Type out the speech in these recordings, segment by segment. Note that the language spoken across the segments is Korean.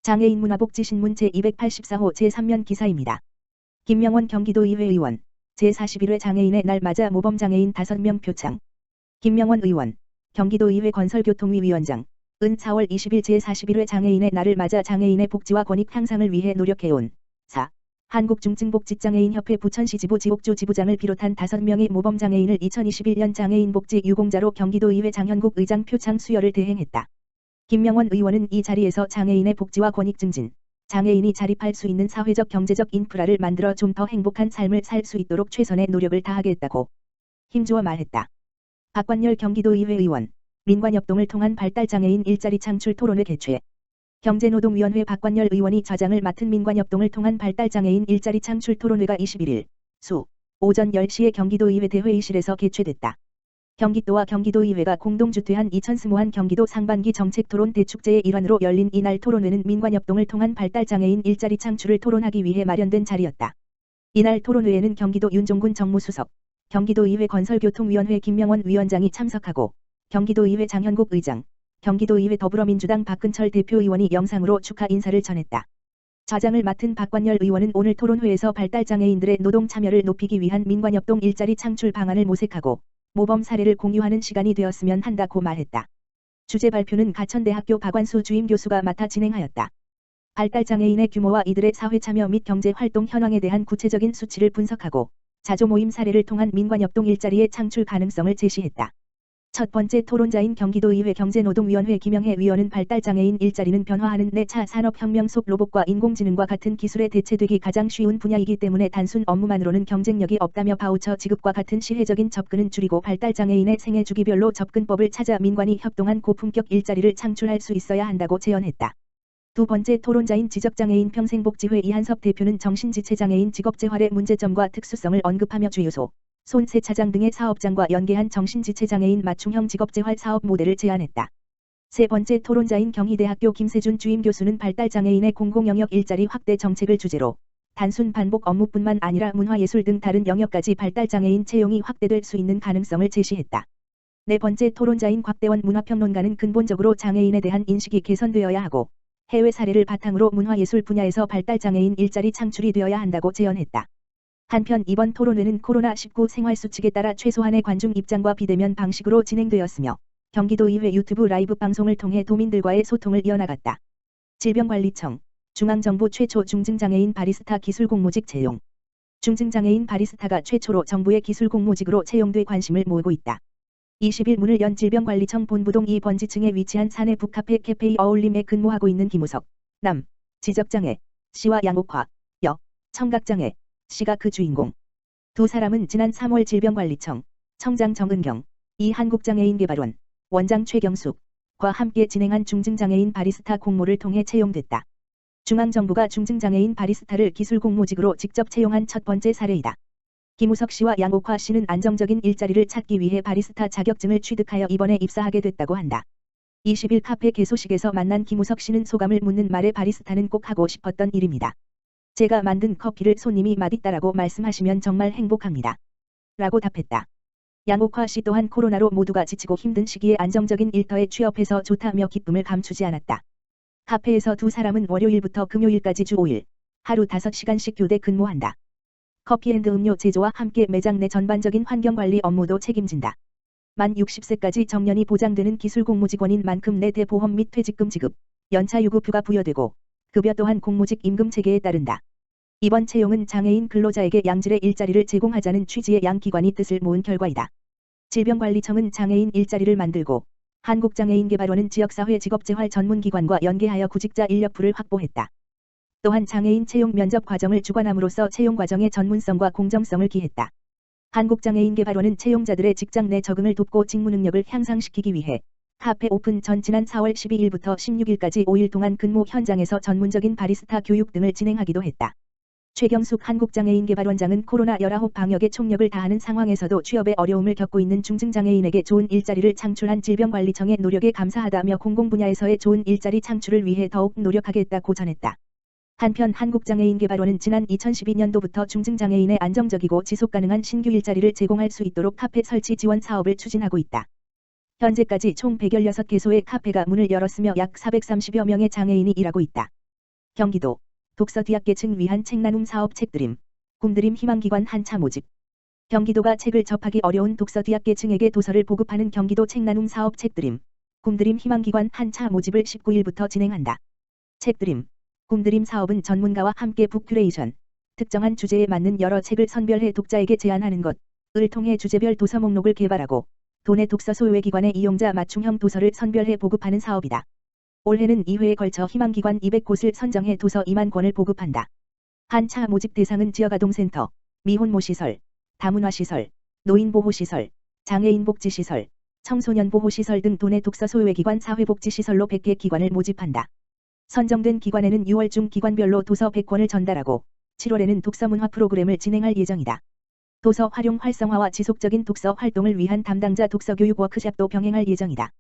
장애인 문화복지신문 제284호 제3면 기사입니다. 김명원 경기도의회 의원 제41회 장애인의 날 맞아 모범장애인 5명 표창. 김명원 의원 경기도의회 건설교통위 위원장 은 4월 20일 제41회 장애인의 날을 맞아 장애인의 복지와 권익 향상을 위해 노력해온 4. 한국중증복지장애인협회 부천시 지부 지옥주 지부장을 비롯한 5명의 모범장애인을 2021년 장애인복지 유공자로 경기도의회 장현국 의장 표창 수여를 대행했다. 김명원 의원은 이 자리에서 장애인의 복지와 권익 증진, 장애인이 자립할 수 있는 사회적 경제적 인프라를 만들어 좀 더 행복한 삶을 살 수 있도록 최선의 노력을 다하겠다고 힘주어 말했다. 박관열 경기도의회 의원, 민관협동을 통한 발달장애인 일자리 창출 토론회 개최. 경제노동위원회 박관열 의원이 좌장을 맡은 민관협동을 통한 발달장애인 일자리 창출 토론회가 21일 오전 10시에 경기도의회 대회의실에서 개최됐다. 경기도와 경기도의회가 공동 주최한 2021 경기도 상반기 정책토론 대축제의 일환으로 열린 이날 토론회는 민관협동을 통한 발달장애인 일자리 창출을 토론하기 위해 마련된 자리였다. 이날 토론회에는 경기도 윤종군 정무수석, 경기도의회 건설교통위원회 김명원 위원장이 참석하고 경기도의회 장현국 의장, 경기도의회 더불어민주당 박근철 대표의원이 영상으로 축하 인사를 전했다. 좌장을 맡은 박관열 의원은 오늘 토론회에서 발달장애인들의 노동 참여를 높이기 위한 민관협동 일자리 창출 방안을 모색하고 모범 사례를 공유하는 시간이 되었으면 한다고 말했다. 주제 발표는 가천대학교 박완수 주임 교수가 맡아 진행하였다. 발달장애인의 규모와 이들의 사회참여 및 경제활동 현황에 대한 구체적인 수치를 분석하고 자조 모임 사례를 통한 민관협동 일자리의 창출 가능성을 제시했다. 첫 번째 토론자인 경기도의회 경제노동위원회 김영혜 위원은 발달장애인 일자리는 변화하는 4차 산업혁명 속 로봇과 인공지능과 같은 기술에 대체되기 가장 쉬운 분야이기 때문에 단순 업무만으로는 경쟁력이 없다며 바우처 지급과 같은 시혜적인 접근은 줄이고 발달장애인의 생애 주기별로 접근법을 찾아 민관이 협동한 고품격 일자리를 창출할 수 있어야 한다고 제언했다. 두 번째 토론자인 지적장애인 평생복지회 이한섭 대표는 정신지체장애인 직업재활의 문제점과 특수성을 언급하며 주유소, 손세차장 등의 사업장과 연계한 정신지체장애인 맞춤형 직업재활 사업 모델을 제안했다. 세 번째 토론자인 경희대학교 김세준 주임 교수는 발달장애인의 공공영역 일자리 확대 정책을 주제로 단순 반복 업무뿐만 아니라 문화예술 등 다른 영역까지 발달장애인 채용이 확대될 수 있는 가능성을 제시했다. 네 번째 토론자인 곽대원 문화평론가는 근본적으로 장애인에 대한 인식이 개선되어야 하고 해외 사례를 바탕으로 문화예술 분야에서 발달장애인 일자리 창출이 되어야 한다고 제언했다. 한편 이번 토론회는 코로나19 생활수칙에 따라 최소한의 관중 입장과 비대면 방식으로 진행되었으며 경기도의회 유튜브 라이브 방송을 통해 도민들과의 소통을 이어나갔다. 질병관리청, 중앙정부 최초 중증장애인 바리스타 기술공모직 채용. 중증장애인 바리스타가 최초로 정부의 기술공모직으로 채용돼 관심을 모으고 있다. 20일 문을 연 질병관리청 본부동 2번지층에 위치한 사내 북카페 캐페이 어울림에 근무하고 있는 김우석, 남, 지적장애, 씨와 양옥화, 여, 청각장애, 씨가 그 주인공. 두 사람은 지난 3월 질병관리청, 청장 정은경, 이 한국장애인개발원, 원장 최경숙과 함께 진행한 중증장애인 바리스타 공모를 통해 채용됐다. 중앙정부가 중증장애인 바리스타를 기술공모직으로 직접 채용한 첫 번째 사례이다. 김우석 씨와 양옥화 씨는 안정적인 일자리를 찾기 위해 바리스타 자격증을 취득하여 이번에 입사하게 됐다고 한다. 20일 카페 개소식에서 만난 김우석 씨는 소감을 묻는 말에 바리스타는 꼭 하고 싶었던 일입니다. 제가 만든 커피를 손님이 맛있다라고 말씀하시면 정말 행복합니다. 라고 답했다. 양옥화 씨 또한 코로나로 모두가 지치고 힘든 시기에 안정적인 일터에 취업해서 좋다며 기쁨을 감추지 않았다. 카페에서 두 사람은 월요일부터 금요일까지 주 5일, 하루 5시간씩 교대 근무한다. 커피앤음료 제조와 함께 매장 내 전반적인 환경관리 업무도 책임진다. 만 60세까지 정년이 보장되는 기술공모직원인 만큼 내 대보험 및 퇴직금 지급, 연차유급휴가 부여되고 급여 또한 공모직 임금 체계에 따른다. 이번 채용은 장애인 근로자에게 양질의 일자리를 제공하자는 취지의 양 기관이 뜻을 모은 결과이다. 질병관리청은 장애인 일자리를 만들고 한국장애인개발원은 지역사회 직업재활 전문기관과 연계하여 구직자 인력풀을 확보했다. 또한 장애인 채용 면접 과정을 주관함으로써 채용 과정의 전문성과 공정성을 기했다. 한국장애인개발원은 채용자들의 직장 내 적응을 돕고 직무 능력을 향상시키기 위해 카페 오픈 전 지난 4월 12일부터 16일까지 5일 동안 근무 현장에서 전문적인 바리스타 교육 등을 진행하기도 했다. 최경숙 한국장애인개발원장은 코로나19 방역에 총력을 다하는 상황에서도 취업에 어려움을 겪고 있는 중증장애인에게 좋은 일자리를 창출한 질병관리청의 노력에 감사하다며 공공분야에서의 좋은 일자리 창출을 위해 더욱 노력하겠다고 전했다. 한편 한국장애인개발원은 지난 2012년도부터 중증장애인의 안정적이고 지속가능한 신규 일자리를 제공할 수 있도록 카페 설치 지원 사업을 추진하고 있다. 현재까지 총 116개소의 카페가 문을 열었으며 약 430여 명의 장애인이 일하고 있다. 경기도 독서 뒤학계층 위한 책 나눔 사업 책드림, 꿈드림 희망기관 한차 모집. 경기도가 책을 접하기 어려운 독서 뒤학계층에게 도서를 보급하는 경기도 책 나눔 사업 책드림, 꿈드림 희망기관 한차 모집을 19일부터 진행한다. 책드림, 꿈드림 사업은 전문가와 함께 북큐레이션, 특정한 주제에 맞는 여러 책을 선별해 독자에게 제안하는 것을 통해 주제별 도서 목록을 개발하고 도내 독서 소외기관의 이용자 맞춤형 도서를 선별해 보급하는 사업이다. 올해는 2회에 걸쳐 희망기관 200곳을 선정해 도서 2만 권을 보급한다. 한차 모집 대상은 지역아동센터, 미혼모시설, 다문화시설, 노인보호시설, 장애인복지시설, 청소년보호시설 등 도내 독서 소외기관 사회복지시설로 100개 기관을 모집한다. 선정된 기관에는 6월 중 기관별로 도서 100권을 전달하고 7월에는 독서문화 프로그램을 진행할 예정이다. 도서 활용 활성화와 지속적인 독서 활동을 위한 담당자 독서교육 워크숍도 병행할 예정이다.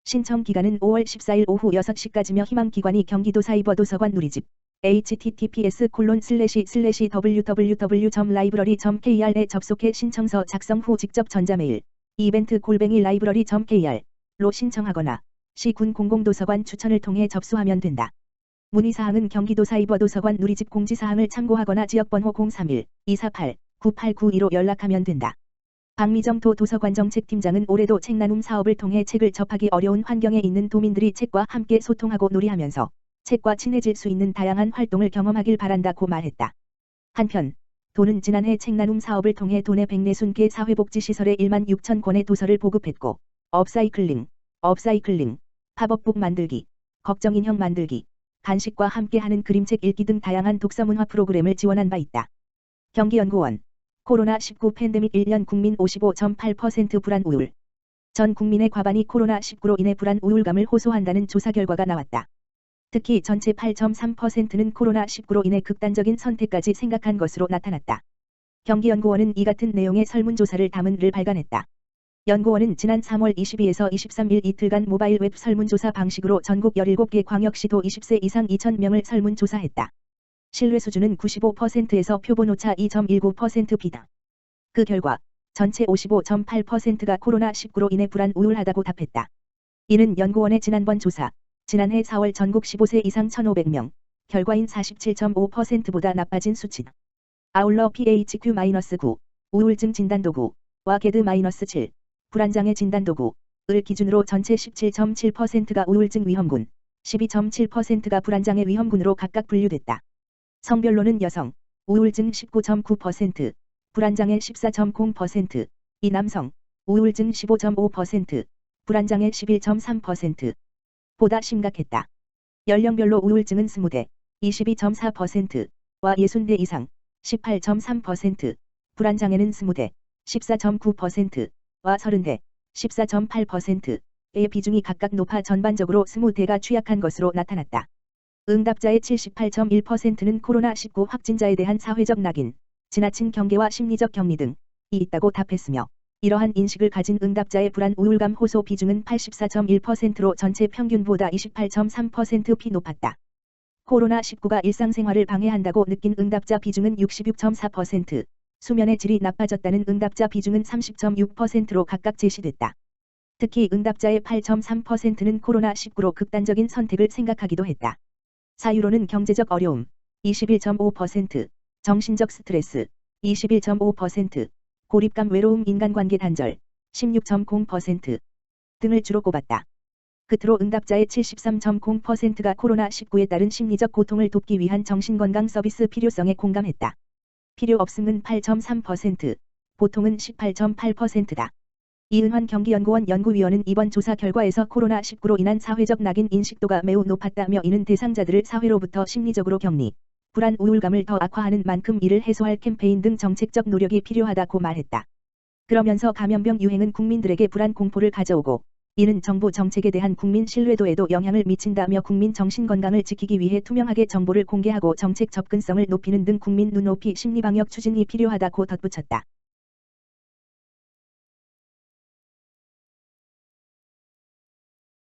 신청 기간은 5월 14일 오후 6시까지며 희망기관이 경기도 사이버도서관 누리집 https://www.library.kr에 접속해 신청서 작성 후 직접 전자메일 event@library.kr로 신청하거나 시군 공공도서관 추천을 통해 접수하면 된다. 문의사항은 경기도 사이버도서관 누리집 공지사항을 참고하거나 지역번호 031-248-9892로 연락하면 된다. 박미정 도 도서관정책팀장은 올해도 책 나눔 사업을 통해 책을 접하기 어려운 환경에 있는 도민들이 책과 함께 소통하고 놀이하면서 책과 친해질 수 있는 다양한 활동을 경험하길 바란다고 말했다. 한편 도는 지난해 책 나눔 사업을 통해 도내 140개 사회복지시설에 1만 6천 권의 도서를 보급했고 업사이클링, 팝업북 만들기, 걱정인형 만들기, 간식과 함께하는 그림책 읽기 등 다양한 독서문화 프로그램을 지원한 바 있다. 경기연구원 코로나19 팬데믹 1년 국민 55.8% 불안 우울. 전 국민의 과반이 코로나19로 인해 불안 우울감을 호소한다는 조사 결과가 나왔다. 특히 전체 8.3%는 코로나19로 인해 극단적인 선택까지 생각한 것으로 나타났다. 경기연구원은 이 같은 내용의 설문조사를 담은 를 발간했다. 연구원은 지난 3월 22에서 23일 이틀간 모바일 웹 설문조사 방식으로 전국 17개 광역시도 20세 이상 2,000명을 설문조사했다. 신뢰 수준은 95%에서 표본 오차 2.19%비다. 그 결과 전체 55.8%가 코로나19로 인해 불안 우울하다고 답했다. 이는 연구원의 지난번 조사, 지난해 4월 전국 15세 이상 1,500명, 결과인 47.5%보다 나빠진 수치다. 아울러 PHQ-9, 우울증 진단도구와 게드-7, 불안장애 진단도구를 기준으로 전체 17.7%가 우울증 위험군, 12.7%가 불안장애 위험군으로 각각 분류됐다. 성별로는 여성, 우울증 19.9%, 불안장애 14.0%, 이 남성, 우울증 15.5%, 불안장애 11.3%. 보다 심각했다. 연령별로 우울증은 20대, 22.4%와 60대 이상, 18.3%, 불안장애는 20대, 14.9%와 30대, 14.8%의 비중이 각각 높아 전반적으로 20대가 취약한 것으로 나타났다. 응답자의 78.1%는 코로나19 확진자에 대한 사회적 낙인, 지나친 경계와 심리적 격리 등이 있다고 답했으며 이러한 인식을 가진 응답자의 불안 우울감 호소 비중은 84.1%로 전체 평균보다 28.3%피 높았다. 코로나19가 일상생활을 방해한다고 느낀 응답자 비중은 66.4%, 수면의 질이 나빠졌다는 응답자 비중은 30.6%로 각각 제시됐다. 특히 응답자의 8.3%는 코로나19로 극단적인 선택을 생각하기도 했다. 사유로는 경제적 어려움, 21.5%, 정신적 스트레스, 21.5%, 고립감 외로움 인간관계 단절, 16.0% 등을 주로 꼽았다. 끝으로 응답자의 73.0%가 코로나19에 따른 심리적 고통을 돕기 위한 정신건강 서비스 필요성에 공감했다. 필요 없음은 8.3%, 보통은 18.8%다. 이은환 경기연구원 연구위원은 이번 조사 결과에서 코로나19로 인한 사회적 낙인 인식도가 매우 높았다며 이는 대상자들을 사회로부터 심리적으로 격리, 불안 우울감을 더 악화하는 만큼 이를 해소할 캠페인 등 정책적 노력이 필요하다고 말했다. 그러면서 감염병 유행은 국민들에게 불안 공포를 가져오고 이는 정부 정책에 대한 국민 신뢰도에도 영향을 미친다며 국민 정신건강을 지키기 위해 투명하게 정보를 공개하고 정책 접근성을 높이는 등 국민 눈높이 심리방역 추진이 필요하다고 덧붙였다.